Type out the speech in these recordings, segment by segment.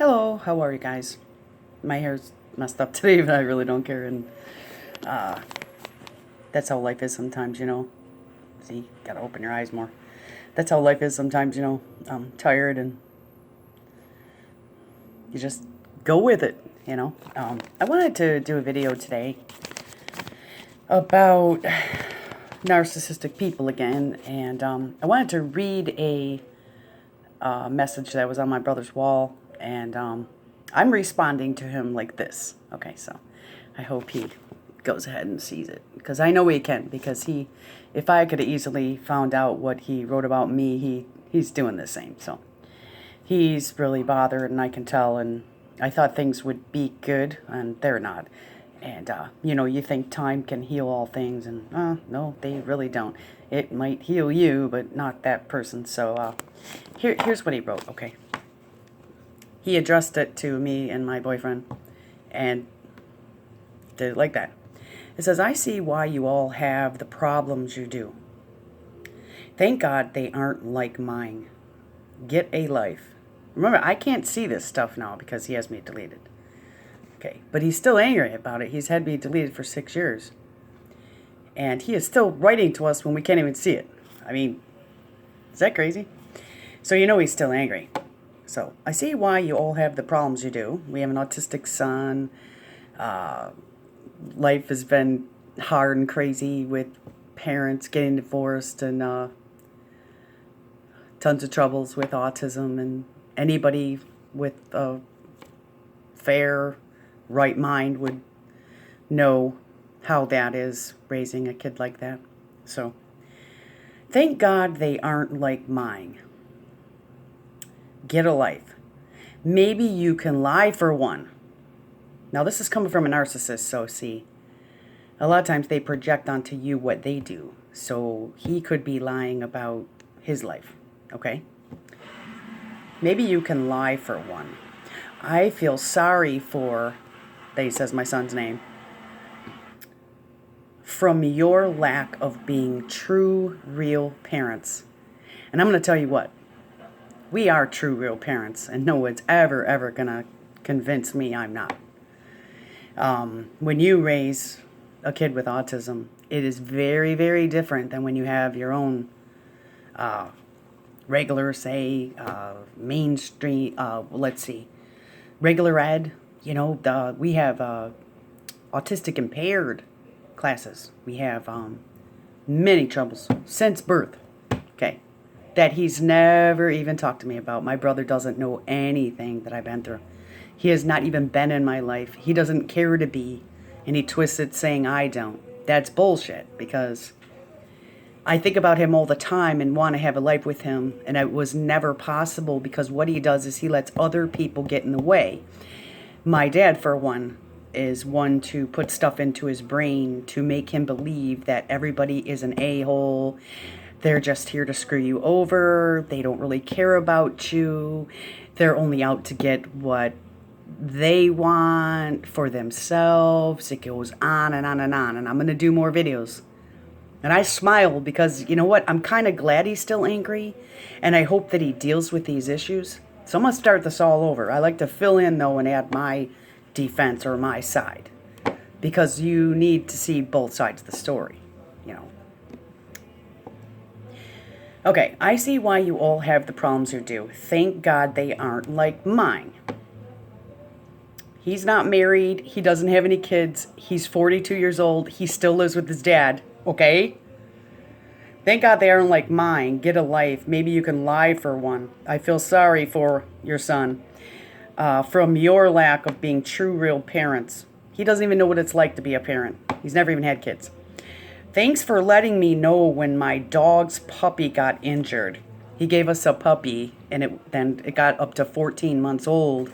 Hello, how are you guys? My hair's messed up today, but I really don't care, and that's how life is sometimes. See, gotta open your eyes more. That's how life is sometimes. I'm tired, and you just go with it. I wanted to do a video today about narcissistic people again, and I wanted to read a message that was on my brother's wall, and I'm responding to him like this. Okay, so I hope he goes ahead and sees it, because I know he can, because if I could have easily found out what he wrote about me, he's doing the same. So he's really bothered, and I can tell, and I thought things would be good, and they're not. And, you think time can heal all things, and, no, they really don't. It might heal you, but not that person. So, here's what he wrote, okay? He addressed it to me and my boyfriend, and did it like that. It says, "I see why you all have the problems you do. Thank God they aren't like mine. Get a life." Remember, I can't see this stuff now because he has me deleted. Okay, but he's still angry about it. He's had me deleted for 6 years. And he is still writing to us when we can't even see it. I mean, is that crazy? So he's still angry. So, I see why you all have the problems you do. We have an autistic son. Life has been hard and crazy with parents getting divorced, and tons of troubles with autism, and anybody with a fair right mind would know how that is, raising a kid like that. So, thank God they aren't like mine. Get a life. Maybe you can lie for one. Now, this is coming from a narcissist, so see, a lot of times they project onto you what they do. So he could be lying about his life, okay? Maybe you can lie for one. I feel sorry for, that he says my son's name, from your lack of being true, real parents. And I'm going to tell you what, we are true, real parents, and no one's ever going to convince me I'm not. When you raise a kid with autism, it is very, very different than when you have your own regular, say, mainstream, regular ed. We have autistic impaired classes. We have many troubles since birth, okay, that he's never even talked to me about. My brother doesn't know anything that I've been through. He has not even been in my life. He doesn't care to be, and he twists it saying I don't. That's bullshit, because I think about him all the time and want to have a life with him, and it was never possible, because what he does is he lets other people get in the way. My dad, for one, is one to put stuff into his brain to make him believe that everybody is an a-hole. They're just here to screw you over. They don't really care about you. They're only out to get what they want for themselves. It goes on and on and on. And I'm going to do more videos. And I smile because, you know what? I'm kind of glad he's still angry. And I hope that he deals with these issues. So I'm going to start this all over. I like to fill in, though, and add my defense or my side. Because you need to see both sides of the story. Okay, I see why you all have the problems you do. Thank God they aren't like mine. He's not married. He doesn't have any kids. He's 42 years old. He still lives with his dad, okay? Thank God they aren't like mine. Get a life. Maybe you can lie for one. I feel sorry for your son. From your lack of being true, real parents. He doesn't even know what it's like to be a parent. He's never even had kids. Thanks for letting me know when my dog's puppy got injured. He gave us a puppy, and it got up to 14 months old.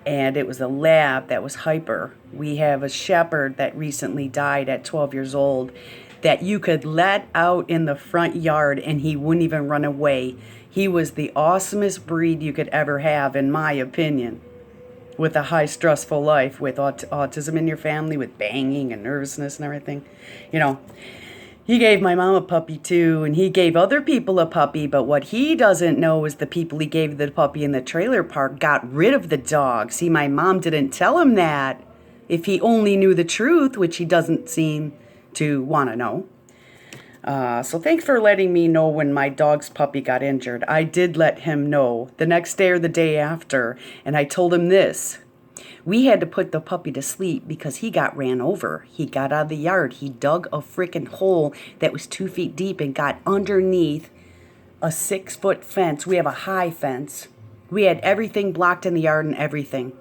And it was a lab that was hyper. We have a shepherd that recently died at 12 years old that you could let out in the front yard and he wouldn't even run away. He was the awesomest breed you could ever have, in my opinion, with a high stressful life, with autism in your family, with banging and nervousness and everything. He gave my mom a puppy too, and he gave other people a puppy, but what he doesn't know is the people he gave the puppy in the trailer park got rid of the dog. See, my mom didn't tell him that. If he only knew the truth, which he doesn't seem to want to know. So thanks for letting me know when my dog's puppy got injured. I did let him know the next day or the day after, and I told him this. We had to put the puppy to sleep because he got ran over. He got out of the yard. He dug a freaking hole that was 2 feet deep and got underneath a 6-foot fence. We have a high fence. We had everything blocked in the yard and everything.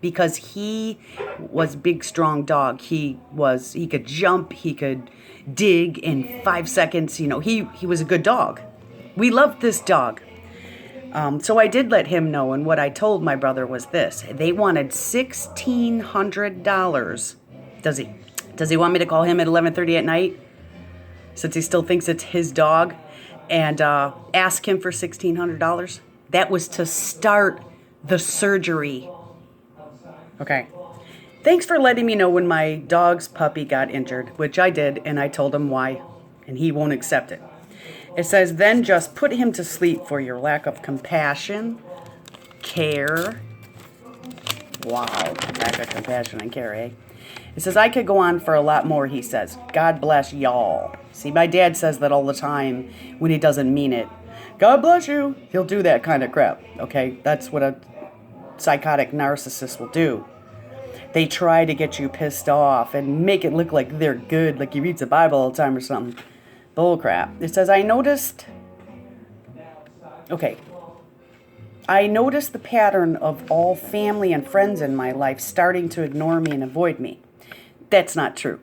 Because he was a big, strong dog. He could jump, he could dig in 5 seconds. You know, he was a good dog. We loved this dog. So I did let him know, and what I told my brother was this. They wanted $1,600. Does he want me to call him at 11:30 at night, since he still thinks it's his dog, and ask him for $1,600? That was to start the surgery. Okay. Thanks for letting me know when my dog's puppy got injured, which I did, and I told him why, and he won't accept it. It says, then just put him to sleep for your lack of compassion, care. Wow, lack of compassion and care, eh? It says, I could go on for a lot more, he says. God bless y'all. See, my dad says that all the time when he doesn't mean it. God bless you. He'll do that kind of crap, okay? That's what a psychotic narcissist will do. They try to get you pissed off and make it look like they're good, like he reads the Bible all the time or something. Bull crap. It says, I noticed the pattern of all family and friends in my life starting to ignore me and avoid me. That's not true.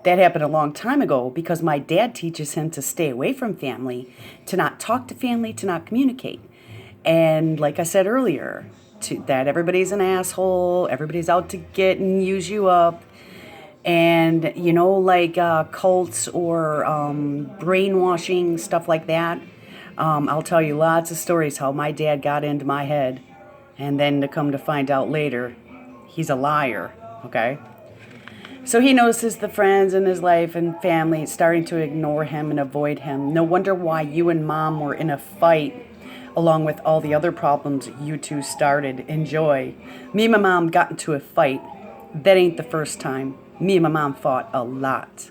That happened a long time ago because my dad teaches him to stay away from family, to not talk to family, to not communicate. And like I said earlier, that everybody's an asshole, everybody's out to get and use you up. And, you know, like cults or brainwashing, stuff like that. I'll tell you lots of stories how my dad got into my head. And then to come to find out later, he's a liar, okay? So he notices the friends in his life and family starting to ignore him and avoid him. No wonder why you and Mom were in a fight, along with all the other problems you two started. Enjoy. Me and my mom got into a fight. That ain't the first time. Me and my mom fought a lot.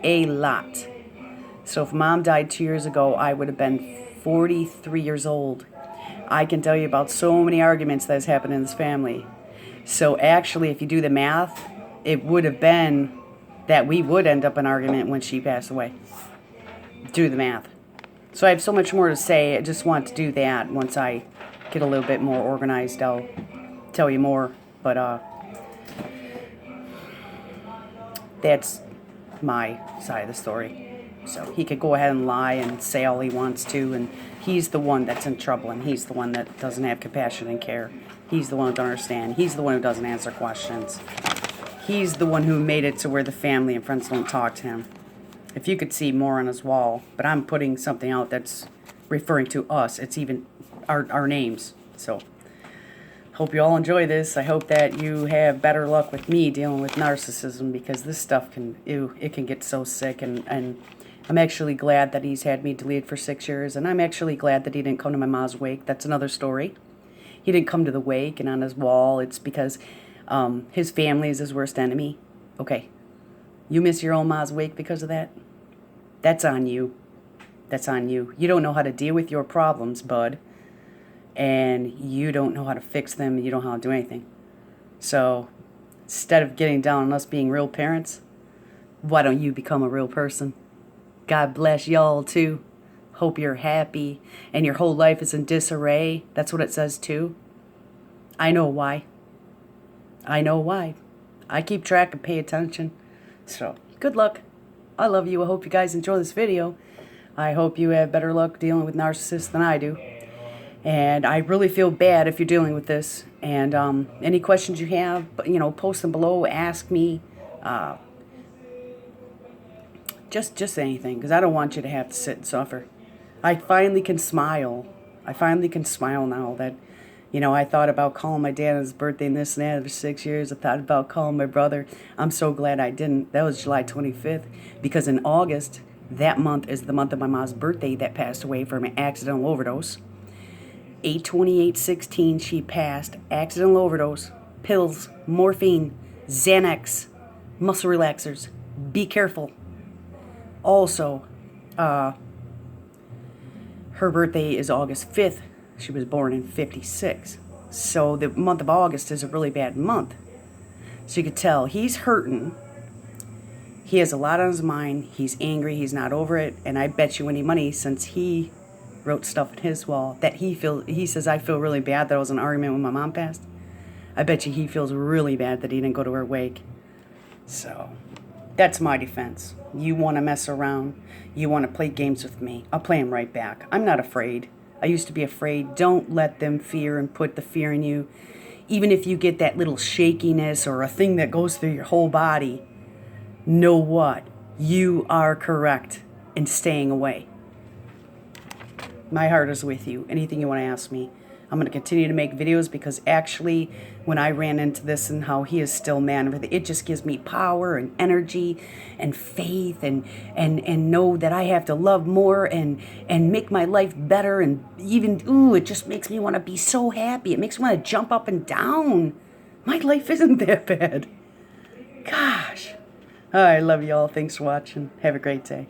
A lot. So if Mom died 2 years ago, I would have been 43 years old. I can tell you about so many arguments that has happened in this family. So actually, if you do the math, it would have been that we would end up in an argument when she passed away. Do the math. So I have so much more to say. I just want to do that. Once I get a little bit more organized, I'll tell you more. But that's my side of the story. So he could go ahead and lie and say all he wants to, and he's the one that's in trouble, and he's the one that doesn't have compassion and care. He's the one who doesn't understand. He's the one who doesn't answer questions. He's the one who made it to where the family and friends don't talk to him. If you could see more on his wall, but I'm putting something out that's referring to us. It's even our names. So hope you all enjoy this. I hope that you have better luck with me dealing with narcissism, because this stuff can get so sick, and I'm actually glad that he's had me deleted for 6 years, and I'm actually glad that he didn't come to my mom's wake. That's another story. He didn't come to the wake, and on his wall, it's because his family is his worst enemy. Okay, you miss your own mom's wake because of that? That's on you. That's on you. You don't know how to deal with your problems, bud. And you don't know how to fix them. You don't know how to do anything. So instead of getting down on us being real parents, why don't you become a real person? God bless y'all too. Hope you're happy and your whole life is in disarray. That's what it says too. I know why. I know why. I keep track and pay attention. So good luck. I love you. I hope you guys enjoy this video. I hope you have better luck dealing with narcissists than I do. And I really feel bad if you're dealing with this. And any questions you have, post them below. Ask me. Just anything, because I don't want you to have to sit and suffer. I finally can smile. I finally can smile now that, You know, I thought about calling my dad on his birthday and this and that for 6 years. I thought about calling my brother. I'm so glad I didn't. That was July 25th, because in August, that month is the month of my mom's birthday that passed away from an accidental overdose. 8/28/16, she passed. Accidental overdose. Pills, morphine, Xanax, muscle relaxers. Be careful. Also, her birthday is August 5th. She was born in 56. So the month of August is a really bad month. So you could tell he's hurting. He has a lot on his mind. He's angry. He's not over it. And I bet you any money, since he wrote stuff on his wall that he says, I feel really bad that I was in an argument when my mom passed. I bet you he feels really bad that he didn't go to her wake. So that's my defense. You want to mess around. You want to play games with me. I'll play them right back. I'm not afraid. I used to be afraid. Don't let them fear and put the fear in you. Even if you get that little shakiness or a thing that goes through your whole body, know what? You are correct in staying away. My heart is with you. Anything you want to ask me. I'm going to continue to make videos, because actually when I ran into this and how he is still man, it just gives me power and energy and faith and know that I have to love more and make my life better, and even, it just makes me want to be so happy. It makes me want to jump up and down. My life isn't that bad. Gosh. I love you all. Thanks for watching. Have a great day.